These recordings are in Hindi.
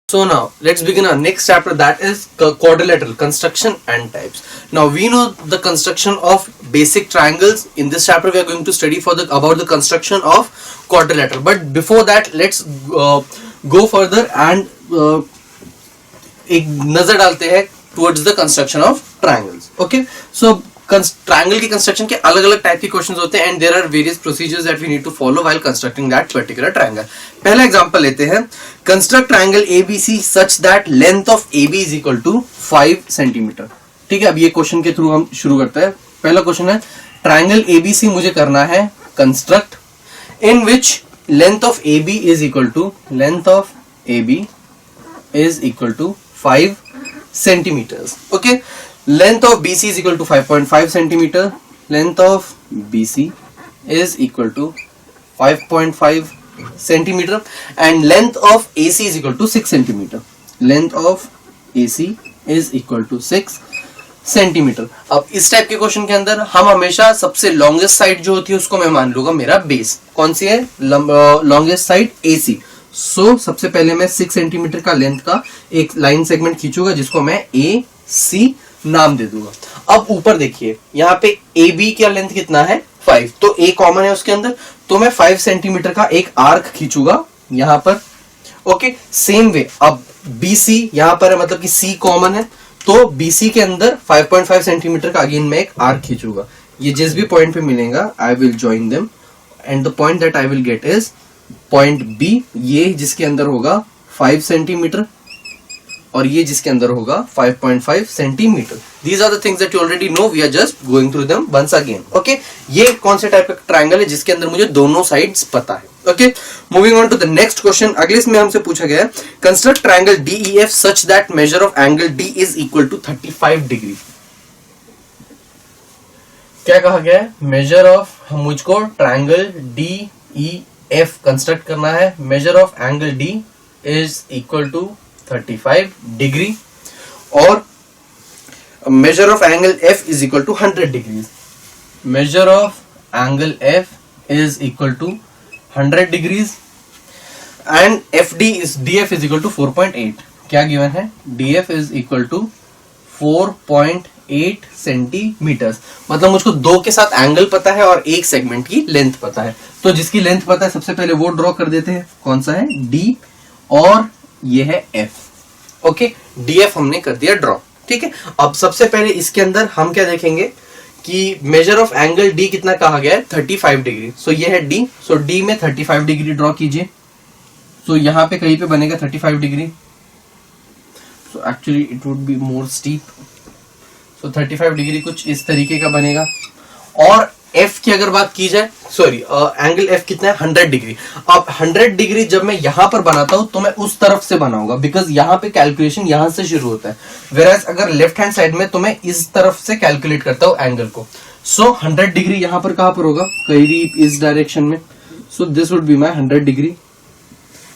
So now let's begin our next chapter, that is quadrilateral construction and types. Now we know the construction of basic triangles. In this chapter we are going to study about the construction of quadrilateral. But before that let's go further and एक नजर डालते हैं towards the construction of triangles. Okay, so triangle की कंस्ट्रक्शन के अलग अलग टाइप के क्वेश्चंस होते हैं and there are various procedures that we need to follow while constructing that particular triangle. पहला एग्जांपल लेते हैं. Construct triangle ABC such that length of AB is equal to 5 centimeter. ठीक है, अब ये क्वेश्चन के थ्रू हम शुरू करते हैं. पहला क्वेश्चन है ट्रायंगल एबीसी मुझे करना है construct in which length of AB is equal to 5 centimeters. Okay, length of BC is equal to 5.5 centimeter. Length of BC is equal to 5.5 centimeter and length of AC is equal to 6 centimeter. Length of AC is equal to 6 centimeter. अब इस टाइप के क्वेश्चन के अंदर हम हमेशा सबसे लॉन्गेस्ट साइड जो होती है उसको मैं मान लूंगा मेरा बेस. कौन सी है? Longest side AC. सो सबसे पहले मैं 6 सेंटीमीटर का लेंथ का एक लाइन सेगमेंट खींचूंगा जिसको मैं AC नाम दे दूंगा. अब ऊपर देखिए यहाँ पे AB का लेंथ कितना है 5, तो A कॉमन है उसके अंदर, तो मैं 5 सेंटीमीटर का एक आर्क खींचूंगा यहाँ पर. ओके, सेम वे अब BC यहाँ पर है, मतलब कि C कॉमन है, तो BC के अंदर 5.5 सेंटीमीटर का अगेन मैं एक आर्क खींचूंगा. ये जिस भी पॉइंट पे मिलेगा I will join them and the point that I will get is point B, ये जिसके अंदर होगा 5 सेंटीमीटर और ये जिसके अंदर होगा 5.5 centimetre. These are the things that you already know. We are just going through them once again. Okay, ये कौन से टाइप का ट्रायंगल है जिसके अंदर मुझे दोनों साइड्स पता है. Okay, moving on to the next question. अगले इसमें हमसे पूछा गया है construct triangle DEF such that measure of angle D is equal to 35 degree. क्या कहा गया है? मेजर ऑफ, मुझको ट्रायंगल DEF कंस्ट्रक्ट करना है. Measure of angle D is equal to 35 degree और measure of angle F is equal to 100 degrees. Measure of angle F is equal to 100 degrees and DF is equal to 4.8. क्या गिवन है? DF is equal to 4.8 centimeters. मतलब मुझको दो के साथ एंगल पता है और एक सेगमेंट की लेंथ पता है. तो जिसकी लेंथ पता है सबसे पहले वो ड्रॉ कर देते हैं. कौन सा है? D और ये है F. ओके, DF हमने कर दिया ड्रॉ. ठीक है, अब सबसे पहले इसके अंदर हम क्या देखेंगे कि मेजर ऑफ एंगल D कितना कहा गया है? 35 डिग्री. सो ये है D. सो D में 35 डिग्री ड्रॉ कीजिए. सो यहाँ पे कहीं पे बनेगा 35 degree. So actually it would be more steep. So 35 degree कुछ इस तरीके का बनेगा. और F की अगर बात की जाए, सॉरी एंगल F कितना है? 100 डिग्री. अब 100 डिग्री जब मैं यहां पर बनाता हूं तो मैं उस तरफ से बनाऊंगा बिकॉज यहां पे कैलकुलेशन यहां से शुरू होता है. वेराज अगर लेफ्ट हैंड साइड में तो मैं इस तरफ से कैलकुलेट करता हूं एंगल को. सो 100 डिग्री यहां पर कहां पर होगा? करीब इस डायरेक्शन में. So this would be my 100 degree.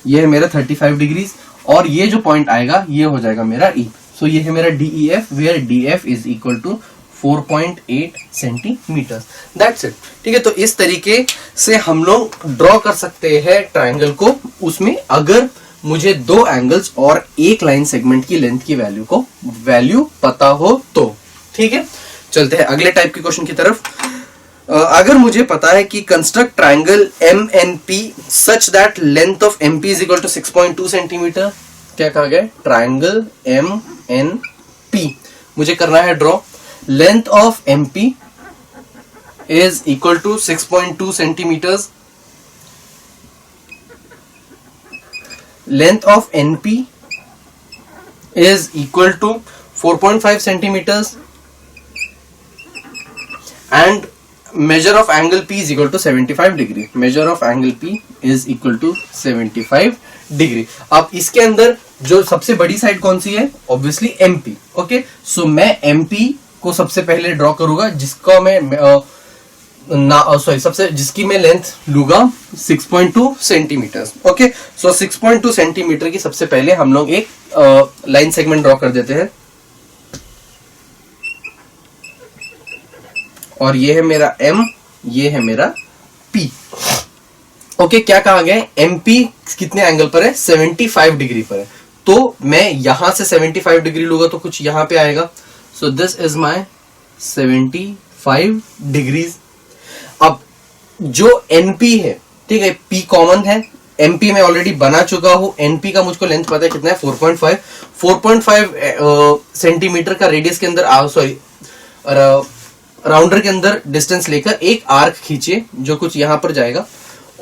ये है मेरा 35 डिग्री और ये जो पॉइंट आएगा ये हो जाएगा मेरा E. सो ये है मेरा DEF where DF is equal to 4.8 centimeter. That's it. ठीक है, तो इस तरीके से हम लोग ड्रॉ कर सकते हैं ट्रायंगल को. उसमें अगर मुझे दो एंगल्स और एक लाइन सेगमेंट की लेंथ की वैल्यू पता हो तो. ठीक है, चलते हैं अगले टाइप के क्वेश्चन की तरफ. अगर मुझे पता है कि construct triangle MNP such that length of MP is equal to 6.2 centimeter. क्या कहा गया? ट्रायंगल MNP मुझे करना है draw. Length of MP is equal to 6.2 centimeters. Length of NP is equal to 4.5 centimeters. And measure of angle P is equal to 75 degree. Measure of angle P is equal to 75 degree. अब इसके अंदर जो सबसे बड़ी साइड कौन सी है? Obviously MP. Okay, so मैं MP को सबसे पहले ड्रॉ करूंगा जिसका मैं जिसकी मैं लेंथ लूंगा 6.2 सेंटीमीटर. ओके, सो 6.2 सेंटीमीटर की सबसे पहले हम लोग एक लाइन सेगमेंट ड्रॉ कर देते हैं और ये है मेरा M, ये है मेरा P. ओके, क्या कहा गया है? MP कितने एंगल पर है? 75 डिग्री पर है. तो मैं यहां से 75 डिग्री लूंगा तो कुछ यहां पे आएगा. सो दिस इज माय 75 डिग्रीज. अब जो एनपी है, ठीक है, पी कॉमन है, एमपी में ऑलरेडी बना चुका हूं. एनपी का मुझको लेंथ पता है कितना है, 4.5 सेंटीमीटर का रेडियस के अंदर, सॉरी राउंडर के अंदर डिस्टेंस लेकर एक आर्क खींचे जो कुछ यहां पर जाएगा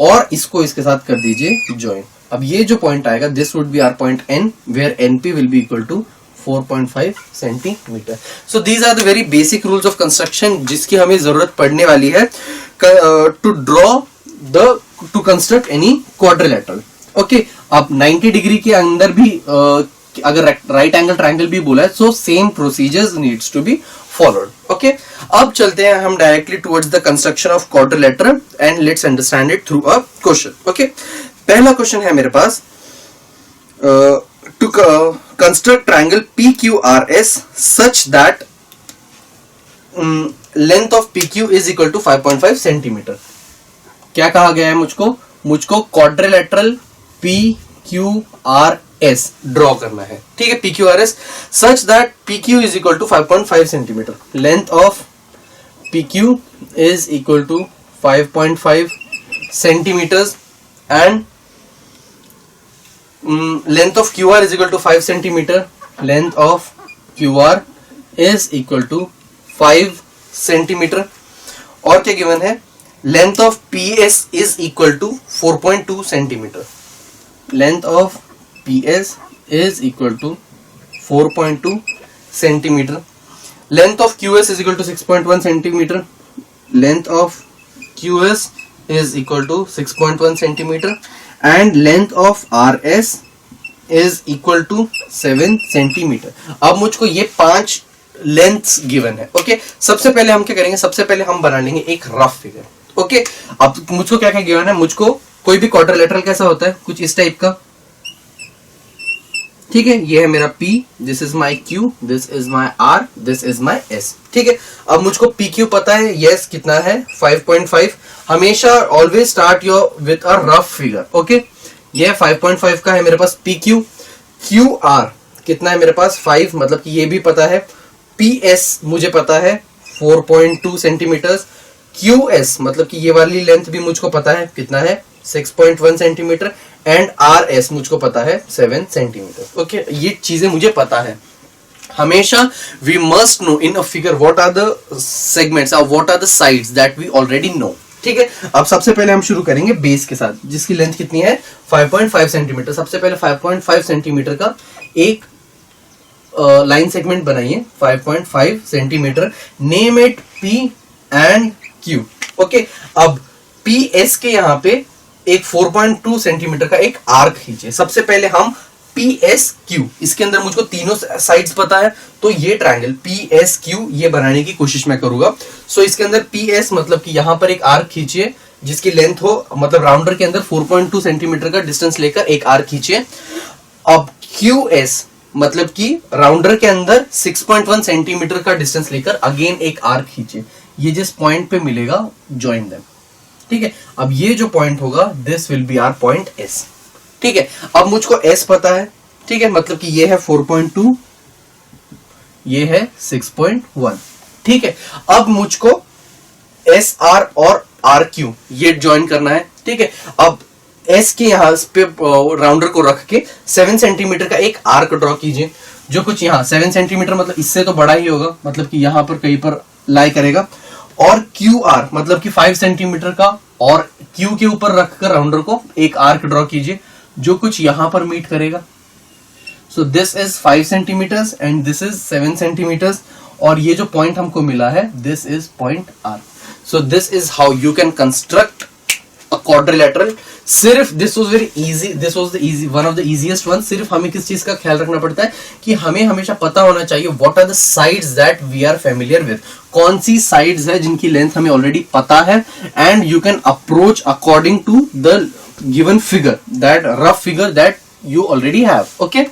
और इसको इसके साथ कर दीजिए ज्वाइन. अब ये जो पॉइंट आएगा, this would be our point N, where NP will be equal to 4.5 centimeter. So these are the very basic rules of construction जिसकी हमें जरूरत पड़ने वाली है to draw to construct any quadrilateral. Okay, अब 90 डिग्री के अंदर भी अगर राइट एंगल ट्रायंगल भी बोला है, so same procedures needs to be followed. Okay, अब चलते हैं हम directly towards the construction of quadrilateral and let's understand it through a question. Okay, पहला क्वेश्चन है मेरे पास, to construct triangle PQRS such that length of PQ is equal to 5.5 centimetre. क्या कहा गया है मुझको क्वाड्रिलेटरल PQRS ड्रॉ करना है. ठीक है, PQRS such that PQ is equal to 5.5 centimeter. Length of PQ is equal to 5.5 centimeters and length of QR is equal to 5 centimeter. Length of QR is equal to 5 centimeter. और क्या गिवन है? Length of PS is equal to 4.2 centimeter. Length of PS is equal to 4.2 centimeter. Length of QS is equal to 6.1 centimeter. Length of QS is equal to 6.1 centimeter. And length of RS is equal to 7 centimetre. अब मुझको ये 5 लेंथ्स गिवन है. ओके, सबसे पहले हम क्या करेंगे, सबसे पहले हम बना लेंगे एक रफ फिगर. ओके, अब मुझको क्या क्या गिवन है, मुझको कोई भी क्वाड्रिलेटरल कैसा होता है, कुछ इस टाइप का. ठीक है, ये है मेरा P, this is my Q, this is my R, this is my S. ठीक है, अब मुझको PQ पता है, यस कितना है 5.5. हमेशा always start your with a rough figure. Okay, ये 5.5 का है मेरे पास PQ. QR कितना है मेरे पास 5, मतलब कि ये भी पता है. PS मुझे पता है 4.2 सेंटीमीटर. QS मतलब कि ये वाली लेंथ भी मुझको पता है कितना है 6.1 सेंटीमीटर. एंड RS मुझको पता है 7 सेंटीमीटर. ओके, ये चीजें मुझे पता है. हमेशा we must know in a figure what are the segments और what are the sides that we already know. ठीक है, अब सबसे पहले हम शुरू करेंगे बेस के साथ जिसकी लेंथ कितनी है 5.5 सेंटीमीटर. सबसे पहले 5.5 सेंटीमीटर का एक लाइन सेगमेंट बनाइए 5.5 centimetre. Name it P and Q. Okay, अब PS के यहाँ पे एक 4.2 सेंटीमीटर का एक आर्क खींचे. सबसे पहले हम PSQ, इसके अंदर मुझको तीनों साइड्स पता है, तो ये ट्रायंगल PSQ ये बनाने की कोशिश मैं करूंगा. सो इसके अंदर PS मतलब कि यहां पर एक आर्क खींचिए जिसकी लेंथ हो, मतलब राउंडर के अंदर 4.2 सेंटीमीटर का डिस्टेंस लेकर एक आर्क खींचिए. अब QS मतलब कि राउंडर के अंदर 6.1 सेंटीमीटर का डिस्टेंस लेकर अगेन एक आर्क खींचिए. ये जिस पॉइंट पे मिलेगा जॉइन देम. ठीक है, अब ये जो पॉइंट होगा this will be our point S. ठीक है, अब मुझको S पता है. ठीक है, मतलब कि ये है 4.2, ये है 6.1. ठीक है, अब मुझको SR और RQ ये ज्वाइन करना है. ठीक है, अब S के यहां पे राउंडर को रख के 7 सेंटीमीटर का एक आर्क ड्रॉ कीजिए जो कुछ यहाँ 7 सेंटीमीटर मतलब इससे तो बड़ा ही होगा, मतलब कि यहां पर कहीं पर लाई करेगा. और QR मतलब कि 5 सेंटीमीटर का और Q के ऊपर रखकर राउंडर को एक आर्क ड्रॉ कीजिए जो कुछ यहां पर मीट करेगा. So this is 5 centimetres and this is 7 centimetres. और ये जो पॉइंट हमको मिला है this is point R. So this is how you can construct a quadrilateral. सिर्फ this was very easy, this was the easy one of the easiest one. सिर्फ हमें किस चीज का ख्याल रखना पड़ता है कि हमें हमेशा पता होना चाहिए what are the sides that we are familiar with. कौन सी साइड्स है जिनकी लेंथ हमें ऑलरेडी पता है and you can approach according to the given figure, that rough figure that you already have. Okay,